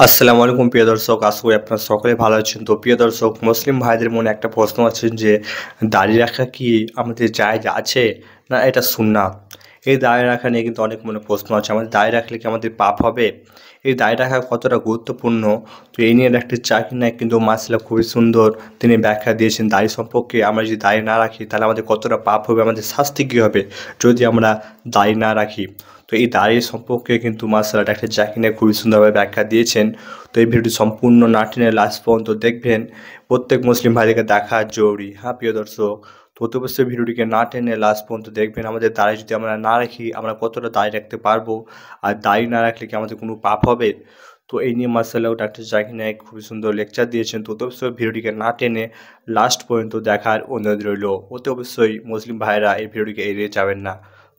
আসসালামু আলাইকুম প্রিয় দর্শক, আশা করি আপনারা সকলে ভালো আছেন। তো প্রিয় দর্শক, মুসলিম ভাইদের মনে একটা প্রশ্ন আছে যে দাড়ি রাখা কি আমাদের জায়েজ আছে না এটা সুন্নাত। এই দাড়ি রাখা নিয়ে কিন্তু অনেক মনে প্রশ্ন আছে, আমাদের দাড়ি রাখলে কি আমাদের পাপ হবে, এই দাড়ি রাখা কতটা গুরুত্বপূর্ণ। তো এই নিয়ে একটা জাকির নায়েক কিন্তু মাসলা খুবই সুন্দর তিনি ব্যাখ্যা দিয়েছেন দাড়ি সম্পর্কে। আমরা যদি দাড়ি না রাখি তাহলে আমাদের কতটা পাপ হবে, আমাদের শাস্তি কী হবে যদি আমরা দাড়ি না রাখি। তো এই দাড়ির সম্পর্কে কিন্তু মাসালা ডাক্তার জাকির নায়েক খুবই সুন্দরভাবে ব্যাখ্যা দিয়েছেন। তো এই ভিডিওটি সম্পূর্ণ না টেনে লাস্ট পর্যন্ত দেখবেন, প্রত্যেক মুসলিম ভাইদেরকে দেখা জরুরি। হ্যাঁ প্রিয় দর্শক, তো অতি অবশ্যই ভিডিওটিকে না টেনে লাস্ট পর্যন্ত দেখবেন। আমাদের দাড়ি যদি আমরা না রাখি আমরা কতটা দাড়ি রাখতে পারবো, আর দাড়ি না রাখলে কি আমাদের কোনো পাপ হবে। তো এই নিয়ে মাসালাও ডাক্তার জাকির নায়েক খুবই সুন্দর লেকচার দিয়েছেন। তো অতি অবশ্যই ভিডিওটিকে না টেনে লাস্ট পর্যন্ত দেখার অনুরোধ রইল। অতি অবশ্যই মুসলিম ভাইরা এই ভিডিওটিকে এড়িয়ে যাবেন না।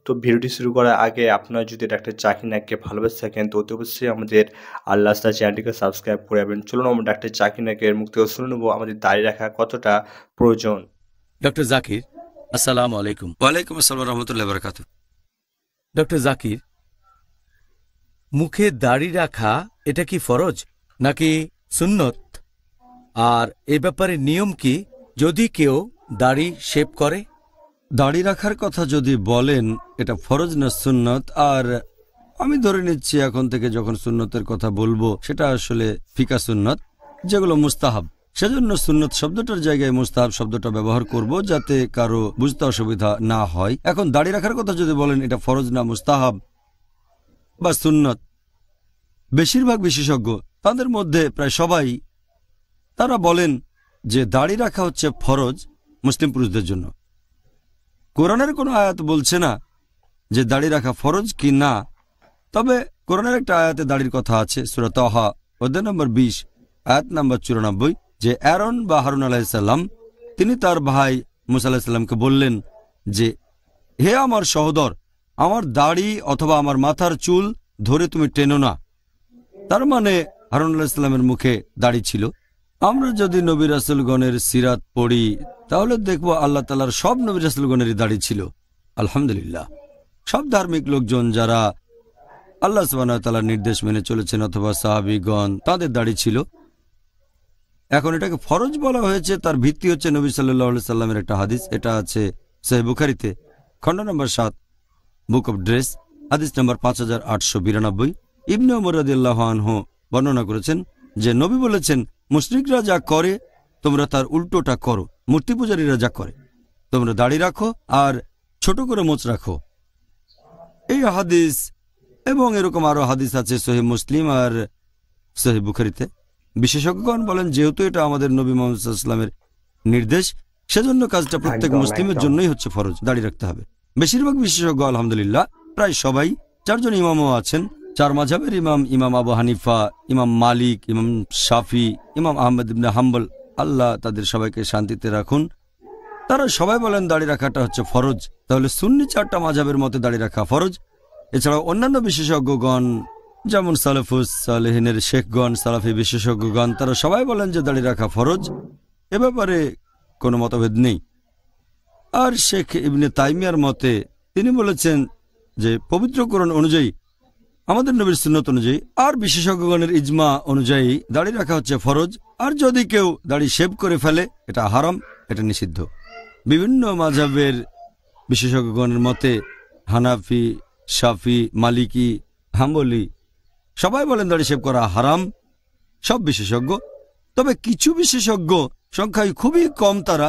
তো ভিডিওটি শুরু করার আগে আপনারা যদি ডাক্তার জাকির নায়েককে ভালোবেসে থাকেন তো অতি অবশ্যই আমাদের আল্লাহ রাস্তা চ্যানেলটিকে সাবস্ক্রাইব করে যাবেন। চলুন আমরা ডাক্তার জাকির নায়েকের মুখ থেকে শুনে নেবো আমাদের দাড়ি রাখা কতটা প্রয়োজন। ডক্টর জাকির, আসসালামু আলাইকুম। ওয়ালাইকুম আসসালাম রহমতুল্লাহ বরকাত। ডক্টর জাকির, মুখে দাড়ি রাখা এটা কি ফরজ নাকি সুন্নত? আর এ ব্যাপারে নিয়ম কি যদি কেউ দাড়ি শেভ করে? দাড়ি রাখার কথা যদি বলেন এটা ফরজ না সুন্নত, আর আমি ধরে নিচ্ছি এখন থেকে যখন সুন্নতের কথা বলবো সেটা আসলে ফিকা সুন্নত, যেগুলো মুস্তাহাব। সেজন্য সুন্নত শব্দটার জায়গায় মুস্তাহাব শব্দটা ব্যবহার করব যাতে কারো বুঝতে অসুবিধা না হয়। এখন দাড়ি রাখার কথা যদি বলেন এটা ফরজ না মুস্তাহাব বা সুন্নত, বেশিরভাগ বিশেষজ্ঞ তাদের মধ্যে প্রায় সবাই তারা বলেন যে দাড়ি রাখা হচ্ছে ফরজ মুসলিম পুরুষদের জন্য। কোরআনের কোনো আয়াত বলছে না যে দাড়ি রাখা ফরজ কি না, তবে কোরআনের একটা আয়াতে দাড়ির কথা আছে, সূরা তাহা অধ্যায় নম্বর 20 আয়াত নম্বর 94, যে অ্যারন বা হারুন আলাইহিসসালাম তিনি তার ভাই মুসা আলাইহিসসালামকে বললেন যে হে আমার সহোদর, আমার দাড়ি অথবা আমার মাথার চুল ধরে তুমি টেনো না। তার মানে হারুন আলাইহিসসালামের মুখে দাড়ি ছিল। আমরা যদি নবী রাসূলগণের সিরাত পড়ি তাহলে দেখব আল্লাহ তাআলার সব নবী রাসূলগণেরই দাড়ি ছিল। আলহামদুলিল্লাহ, সব ধার্মিক লোকজন যারা আল্লাহ সুবহানাহু ওয়া তাআলার নির্দেশ মেনে চলেছেন অথবা সাহাবীগণ তাদের দাড়ি ছিল। এখন এটাকে ফরজ বলা হয়েছে তার ভিত্তি হচ্ছে নবী সাল্লাল্লাহু আলাইহি সাল্লামের একটা হাদিস, এটা আছে সহিহ বুখারীতে খণ্ড নম্বর 7 বুক অফ ড্রেস হাদিস নম্বর 5892। ইবনে ওমর রাদিয়াল্লাহু আনহু বর্ণনা করেছেন যে নবী বলেছেন, মুশরিকরা যা করে তোমরা তার উল্টোটা করো, মূর্তি পূজারীরা যা করে তোমরা দাড়ি রাখো আর ছোট করে মোচ রাখো। এই হাদিস এবং এরকম আরো হাদিস আছে সহিহ মুসলিম আর সহিহ বুখারীতে। বিশেষজ্ঞগণ বলেন যেহেতু এটা আমাদের নবী মুহাম্মদ সাল্লাল্লাহু আলাইহি ওয়াসাল্লামের নির্দেশ, সেজন্য কাজটা প্রত্যেক মুসলিমের জন্যই হচ্ছে ফরজ, দাড়ি রাখতে হবে। বেশিরভাগ বিশেষজ্ঞ আলহামদুলিল্লাহ প্রায় সবাই, 4 জন ইমামও আছেন, 4 মাযহাবের ইমাম, ইমাম আবু হানিফা, ইমাম মালিক, ইমাম শাফি, ইমাম আহমদ ইবনে হাম্বল, আল্লাহ তাদের সবাইকে শান্তিতে রাখুন, তারা সবাই বলেন দাড়ি রাখাটা হচ্ছে ফরজ। তাহলে সুন্নি 4টা মাযহাবের মতে দাড়ি রাখা ফরজ। এছাড়াও অন্যান্য বিশেষজ্ঞগণ যেমন সালেফুস সালেহিনের শেখগণ, সালাফি বিশেষজ্ঞগণ, তারা সবাই বলেন যে দাড়ি রাখা ফরজ, এ ব্যাপারে কোনো মতভেদ নেই। আর শেখ ইবনে তাইমিয়ার মতে তিনি বলেছেন যে পবিত্র কোরআন অনুযায়ী, আমাদের নবীর সুন্নত অনুযায়ী আর বিশেষজ্ঞগণের ইজমা অনুযায়ী দাড়ি রাখা হচ্ছে ফরজ। আর যদি কেউ দাড়ি শেভ করে ফেলে এটা হারাম, এটা নিষিদ্ধ। বিভিন্ন মাযহাবের বিশেষজ্ঞগণের মতে হানাফি, শাফি, মালিকি, হাম্বলি সবাই বলেন দাড়ি শেভ করা হারাম, সব বিশেষজ্ঞ। তবে কিছু বিশেষজ্ঞ, সংখ্যায় খুবই কম, তারা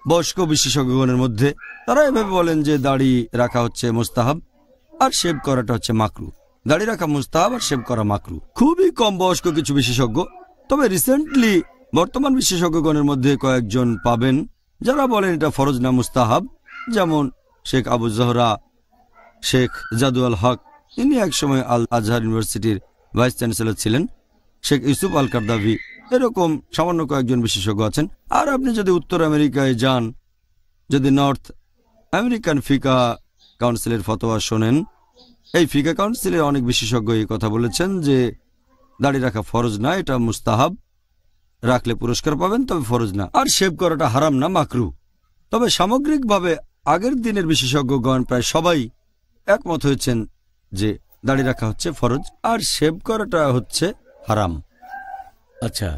বয়স্ক বিশেষজ্ঞগণের মধ্যে, তারা এভাবে বলেন যে দাড়ি রাখা হচ্ছে মুস্তাহাব আর শেভ করাটা হচ্ছে মাকরু। দাড়ি রাখা মুস্তাহাব আর শেভ করা মাকরু। খুবই কম বয়স্ক কিছু বিশেষজ্ঞ। তবে রিসেন্টলি বর্তমান বিশেষজ্ঞগণের মধ্যে কয়েকজন পাবেন যারা বলেন এটা ফরজ না মুস্তাহাব, যেমন শেখ আবু জহরা, শেখ জাদু আল হক, ইনি একসময় আল আজহার ইউনিভার্সিটির ভাইস চ্যান্সেলর ছিলেন, শেখ ইউসুফ আল কারদাভি, এরকম সামান্য কয়েকজন বিশেষজ্ঞ আছেন। আর আপনি যদি উত্তর আমেরিকায় যান, যদি নর্থ আমেরিকান ফিকা কাউন্সিলের ফতোয়া শোনেন, এই ফিকা কাউন্সিলের অনেক বিশেষজ্ঞ এই কথা বলেছেন যে দাড়ি রাখা ফরজ না, এটা মুস্তাহাব, রাখলে পুরস্কার পাবেন, তবে ফরজ না। আর শেভ করাটা হারাম না, মাকরু। তবে সামগ্রিকভাবে আগের দিনের বিশেষজ্ঞগণ প্রায় সবাই একমত হয়েছেন যে দাড়ি রাখা হচ্ছে ফরজ আর শেভ করাটা হচ্ছে হারাম। আচ্ছা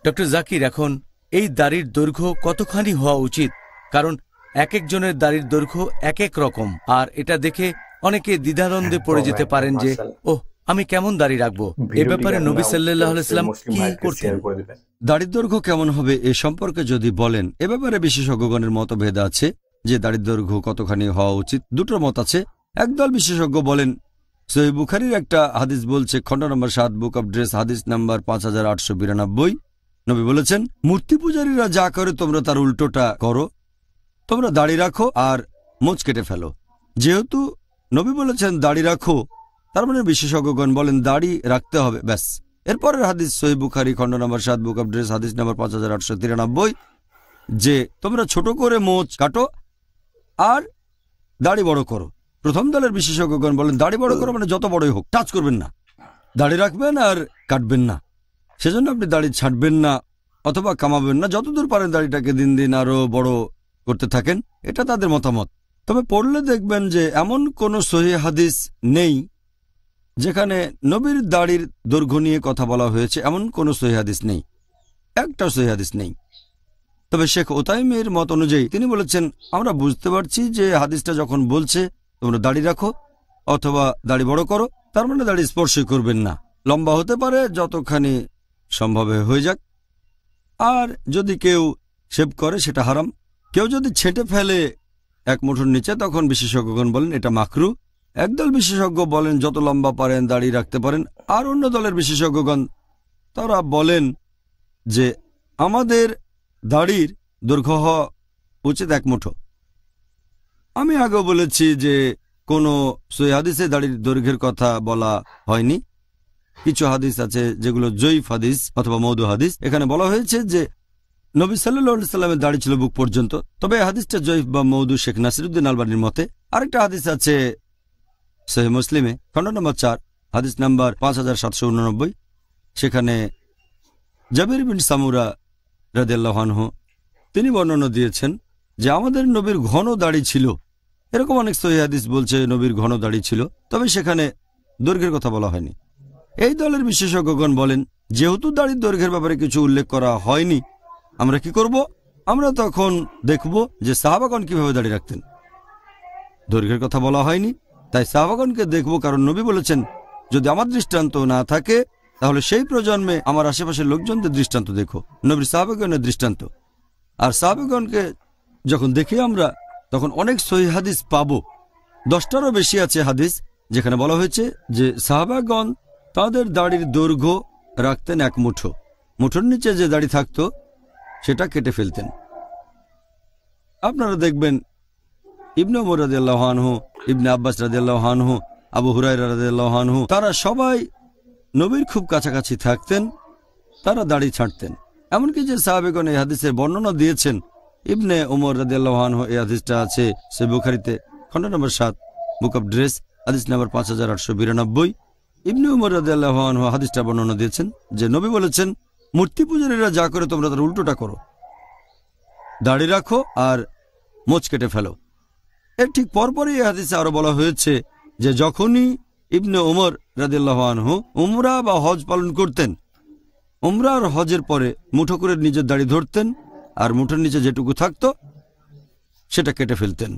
ডক্টর জাকির, এখন এই দাড়ির দৈর্ঘ্য কতখানি হওয়া উচিত? কারণ এক একজনের দাড়ির দৈর্ঘ্য এক এক রকম, আর এটা দেখে অনেকে দ্বিধাদ্বন্দ্বে পড়ে যেতে পারেন যে ওহ, আমি কেমন দাড়ি রাখবো। এ ব্যাপারে নবী সাল্লাল্লাহু আলাইহি সাল্লাম কি করতেন? দাড়ির দৈর্ঘ্য কেমন হবে এ সম্পর্কে যদি বলেন, এ ব্যাপারে বিশেষজ্ঞগণের মতভেদ আছে যে দাড়ির দৈর্ঘ্য কতখানি হওয়া উচিত। দুটোর মত আছে। একদল বিশেষজ্ঞ বলেন, সহিহ বুখারীর একটা হাদিস বলছে, খণ্ড নম্বর 7, বুক অব ড্রেস, হাদিস নাম্বার 5892, নবী বলেছেন, মূর্তি পূজারীরা যা করে তোমরা তার উল্টোটা করো, তোমরা দাড়ি রাখো আর মোচ কেটে ফেলো। যেহেতু নবী বলেছেন দাড়ি রাখো, তার মানে বিশেষজ্ঞগণ বলেন দাড়ি রাখতে হবে, ব্যাস। এরপরের হাদিস সহিহ বুখারী, খণ্ড নম্বর 7, বুক অব ড্রেস, হাদিস নাম্বার 5893, যে তোমরা ছোট করে মোচ কাটো আর দাড়ি বড় করো। প্রথম দলের বিশেষজ্ঞগণ বলেন দাড়ি বড় করো মানে যত বড়ই হোক, টাচ করবেন না, দাড়ি রাখবেন আর কাটবেন না। সেজন্য আপনি দাড়ি ছাড়বেন না অথবা কামাবেন না, যতদূর পারেন দাড়িটাকে দিন দিন আরো বড় করতে থাকেন। এটা তাদের মতামত। তবে পড়লে দেখবেন যে এমন কোনো সহিহ হাদিস নেই যেখানে নবীর দাড়ির দৈর্ঘ্য নিয়ে কথা বলা হয়েছে, এমন কোনো সহিহ হাদিস নেই, একটাও সহিহ হাদিস নেই। তবে শেখ উতাইমের মত অনুযায়ী তিনি বলেছেন, আমরা বুঝতে পারছি যে হাদিসটা যখন বলছে তোমরা দাড়ি রাখো অথবা দাড়ি বড় করো, তার মানে দাড়ি স্পর্শই করবেন না, লম্বা হতে পারে যতখানি সম্ভব হয়ে যাক। আর যদি কেউ শেভ করে সেটা হারাম। কেউ যদি ছেঁটে ফেলে এক মুঠোর নিচে, তখন বিশেষজ্ঞগণ বলেন এটা মাকরু। একদল বিশেষজ্ঞ বলেন যত লম্বা পারেন দাড়ি রাখতে পারেন, আর অন্য দলের বিশেষজ্ঞগণ তারা বলেন যে আমাদের দাড়ির দৈর্ঘ্য হওয়া উচিত এক মুঠো। আমি আগেও বলেছি যে কোনো সহিহ হাদিসে দাড়ির দৈর্ঘ্যের কথা বলা হয়নি। কিছু হাদিস আছে যেগুলো জয়ীফ হাদিস অথবা মওদু হাদিস। এখানে বলা হয়েছে যে নবী সাল্লাল্লাহু আলাইহি সাল্লামের দাড়ি ছিল বুক পর্যন্ত, তবে এই হাদিসটা জয়ীফ বা মওদু শেখ নাসিরউদ্দিন আলবানীর মতে। আরেকটা হাদিস আছে সহিহ মুসলিমে, খণ্ড নম্বর 4, হাদিস নাম্বার 5789, সেখানে জাবির বিন সামুরা রাদিয়াল্লাহু আনহু তিনি বর্ণনা দিয়েছেন যে আমাদের নবীর ঘন দাড়ি ছিল। এরকম অনেক সহিহ হাদিস বলছে নবীর ঘন দাড়ি ছিল, তবে সেখানে দৈর্ঘ্যের কথা বলা হয়নি। এই দলের বিশেষজ্ঞগণ বলেন যেহেতু দাড়ির দৈর্ঘ্যের ব্যাপারে কিছু উল্লেখ করা হয়নি, আমরা কি করব? আমরা তখন দেখব যে সাহাবাগণ কিভাবে দাড়ি রাখতেন। দৈর্ঘ্যের কথা বলা হয়নি, তাই সাহাবাগণকে দেখব, কারণ নবী বলেছেন যদি আমার দৃষ্টান্ত না থাকে তাহলে সেই প্রজন্মে আমার আশেপাশের লোকজনদের দৃষ্টান্ত দেখো, নবীর সাহাবাগণের দৃষ্টান্ত। আর সাহাবাগণকে যখন দেখি আমরা, তখন অনেক সহিহ হাদিস পাবো, 10টারও বেশি আছে হাদিস যেখানে বলা হয়েছে যে সাহাবাগণ তাদের দাড়ির দৈর্ঘ্য রাখতেন এক মুঠো, মুঠোর নিচে যে দাড়ি থাকতো সেটা কেটে ফেলতেন। আপনারা দেখবেন ইবনে ওমর রাদিয়াল্লাহু আনহু, ইবনে আব্বাস রাদিয়াল্লাহু আনহু, আবু হুরায়রা রাদিয়াল্লাহু আনহু, তারা সবাই নবীর খুব কাছাকাছি থাকতেন, তারা দাড়ি ছাড়তেন। এমনকি যে সাহাবেগণ এই হাদিসের বর্ণনা দিয়েছেন, ইবনে ওমর রাদিয়াল্লাহু আনহু, এই হাদিসটা আছে সহিহ বুখারীতে, খণ্ড নম্বর 7, বুক অব ড্রেস, হাদিস নাম্বার 5892। ইবনে ওমর রাদিয়াল্লাহু আনহু হাদিসটা বর্ণনা দিয়েছেন যে নবী বলেছেন, মূর্তি পূজারীরা যা করে তোমরা তার উল্টোটা করো, দাড়ি রাখো আর মোচ কেটে ফেলো। এর ঠিক পরপরই এই হাদিসে আরো বলা হয়েছে যে যখনই ইবনে ওমর রাদিয়াল্লাহু আনহু উমরা বা হজ পালন করতেন, উমরা আর হজের পরে মুঠো করে নিজের দাড়ি ধরতেন আর মুঠোর নিচে যেটুকু থাকতো সেটা কেটে ফেলতেন।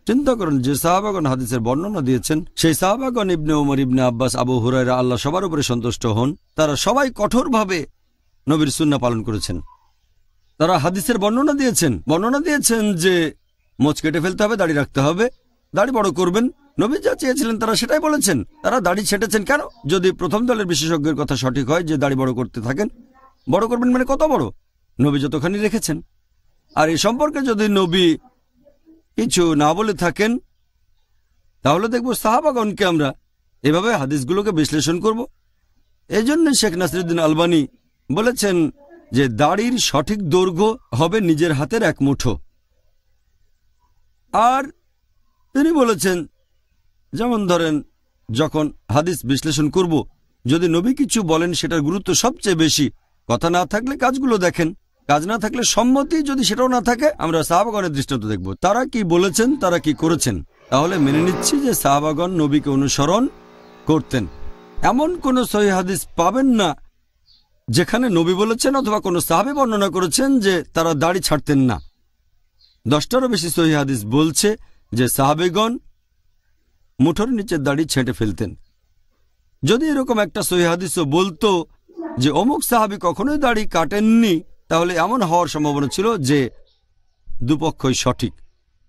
চিন্তা করেন যে সাহাবাগণ হাদিসের বর্ণনা দিয়েছেন, সেই সাহাবাগণ ইবনে ওমর, ইবনে আব্বাস, আবু হুরায়রা, আল্লাহ সবার উপরে সন্তুষ্ট হন, তারা সবাই কঠোরভাবে নবীর সুন্নাহ পালন করেছেন। তারা হাদিসের বর্ণনা দিয়েছেন যে মোচ কেটে ফেলতে হবে, দাড়ি রাখতে হবে, দাড়ি বড় করবেন। নবী যা চেয়েছিলেন তারা সেটাই বলেছেন। তারা দাড়ি ছেটেছেন কেন? যদি প্রথম দলের বিশেষজ্ঞের কথা সঠিক হয় যে দাড়ি বড় করতে থাকেন, বড় করবেন মানে কত বড়? নবী যতখানি রেখেছেন। আর এই সম্পর্কে যদি নবী কিছু না বলে থাকেন তাহলে দেখব সাহাবাগণকে আমরা এভাবে হাদিসগুলোকে বিশ্লেষণ করব। এই জন্য শেখ নাসিরউদ্দিন আলবানী বলেছেন যে দাড়ির সঠিক দৈর্ঘ্য হবে নিজের হাতের এক মুঠো। আর তিনি বলেছেন, যেমন ধরেন যখন হাদিস বিশ্লেষণ করব, যদি নবী কিছু বলেন সেটার গুরুত্ব সবচেয়ে বেশি। কথা না থাকলে কাজগুলো দেখেন, কাজ না থাকলে সম্মতি যদি সেটাও না থাকে, আমরা সাহাবাগণের দৃষ্টান্ত দেখব, তারা কি বলেছেন, তারা কি করেছেন। তাহলে মেনে নিচ্ছি যে সাহাবাগণ নবীকে অনুসরণ করতেন। এমন কোন সহিহ হাদিস পাবেন না যেখানে নবী বলেছেন অথবা কোনো সাহাবী বর্ণনা করেছেন যে তারা দাড়ি ছাড়তেন না। 10টারও বেশি সহিহ হাদিস বলছে যে সাহাবীগণ মুঠোর নিচের দাড়ি ছেঁটে ফেলতেন। যদি এরকম একটা সহিহ হাদিসও বলতো যে অমুক সাহাবী কখনোই দাড়ি কাটেননি, তাহলে এমন হওয়ার সম্ভাবনা ছিল যে দুপক্ষই সঠিক।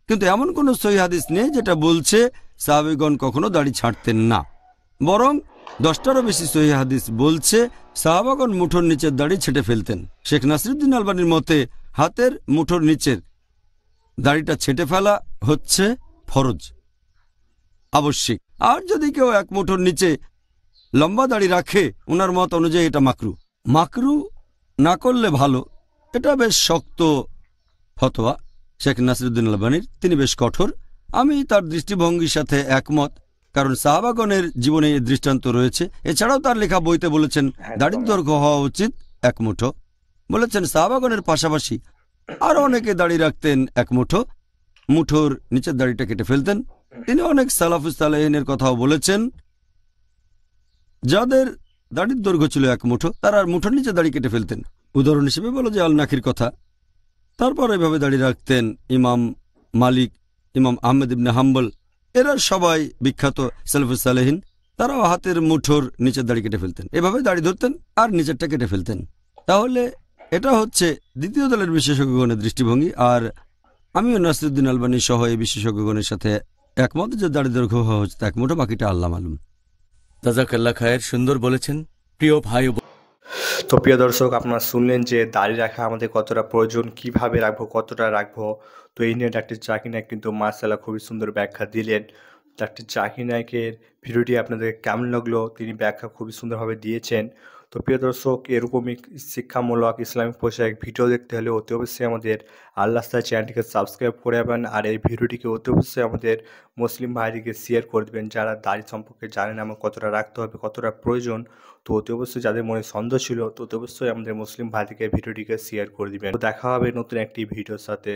কিন্তু এমন কোনো সহিহ হাদিস নেই যেটা বলছে সাহাবীগণ কখনো দাড়ি ছাড়তেন না। বরং 10টারও বেশি সহিহ হাদিস বলছে সাহাবাগণ মুঠোর নিচের দাড়ি ছেঁটে ফেলতেন। শেখ নাসিরুদ্দিন আলবানীর মতে হাতের মুঠোর নিচের দাড়িটা ছেঁটে ফেলা হচ্ছে ফরজ, আবশ্যিক। আর যদি কেউ এক মুঠোর নিচে লম্বা দাড়ি রাখে, ওনার মত অনুযায়ী এটা মাকরু। মাকরু না করলে ভালো, এটা বেশ শক্ত ফতোয়া শেখ নাসিরুদ্দিন আলবানীর, তিনি বেশ কঠোর। আমি তার দৃষ্টিভঙ্গির সাথে একমত, কারণ সাহাবাগণের জীবনে এই দৃষ্টান্ত রয়েছে। এছাড়াও তার লেখা বইতে বলেছেন দাড়ির দৈর্ঘ্য হওয়া উচিত এক মুঠো। বলেছেন সাহাবাগণের পাশাপাশি আরও অনেকে দাড়ি রাখতেন এক মুঠো, মুঠোর নিচের দাড়িটা কেটে ফেলতেন। তিনি অনেক সালাফুস সালেহিনের কথাও বলেছেন যাদের দাড়ির দৈর্ঘ্য ছিল এক মুঠো, তারা আর মুঠোর নিচে দাড়ি কেটে ফেলতেন। উদাহরণ হিসেবে বলো যে আল নাকির কথা। তারপর এভাবে দাড়ি রাখতেন ইমাম মালিক, ইমাম আহমেদ ইবনে হাম্বল, এরা সবাই বিখ্যাত সালাফুস সালেহিন। তারাও হাতের মুঠোর নিচের দাড়ি কেটে ফেলতেন, এভাবে দাড়ি ধরতেন আর নিচেরটা কেটে ফেলতেন। তাহলে এটা হচ্ছে দ্বিতীয় দলের বিশেষজ্ঞগণের দৃষ্টিভঙ্গি। আর আমিও নাসিরুদ্দিন আলবানী সহ এই বিশেষজ্ঞগণের সাথে একমত যে দাড়ি দৈর্ঘ্য হওয়া হচ্ছে এক মুঠো, বাকিটা আল্লাহ মালুম। জাযাকাল্লাহ খায়ের, সুন্দর বলেছেন। প্রিয় ভাই ও তো প্রিয় দর্শক, আপনারা শুনলেন যে দাড়ি রাখা আমাদের কতটা প্রয়োজন, কিভাবে রাখবো, কতটা রাখবো। তো এই নিয়ে ডাক্তার জাকির নায়েক কিন্তু মাশাআল্লাহ খুবই সুন্দর ব্যাখ্যা দিলেন। ডাক্তার জাকির নায়েকের ভিডিওটি আপনাদের কেমন লাগলো, তিনি ব্যাখ্যা খুবই সুন্দরভাবে দিয়েছেন। তো প্রিয় দর্শক, এরকমই শিক্ষামূলক ইসলামিক পোশাক ভিডিও দেখতে হলে অতি অবশ্যই আমাদের আল্লাহ রাস্তায় চ্যানেলটিকে সাবস্ক্রাইব করে যাবেন। আর এই ভিডিওটিকে অতি অবশ্যই আমাদের মুসলিম ভাইদেরকে শেয়ার করে দেবেন, যারা দাড়ি সম্পর্কে জানেন আমার কতটা রাখতে হবে, কতটা প্রয়োজন। তো অতি অবশ্যই যাদের মনে সন্দেহ ছিল, তো অতি অবশ্যই আমাদের মুসলিম ভাইদেরকে ভিডিওটিকে শেয়ার করে দিবেন। তো দেখা হবে নতুন একটি ভিডিওর সাথে।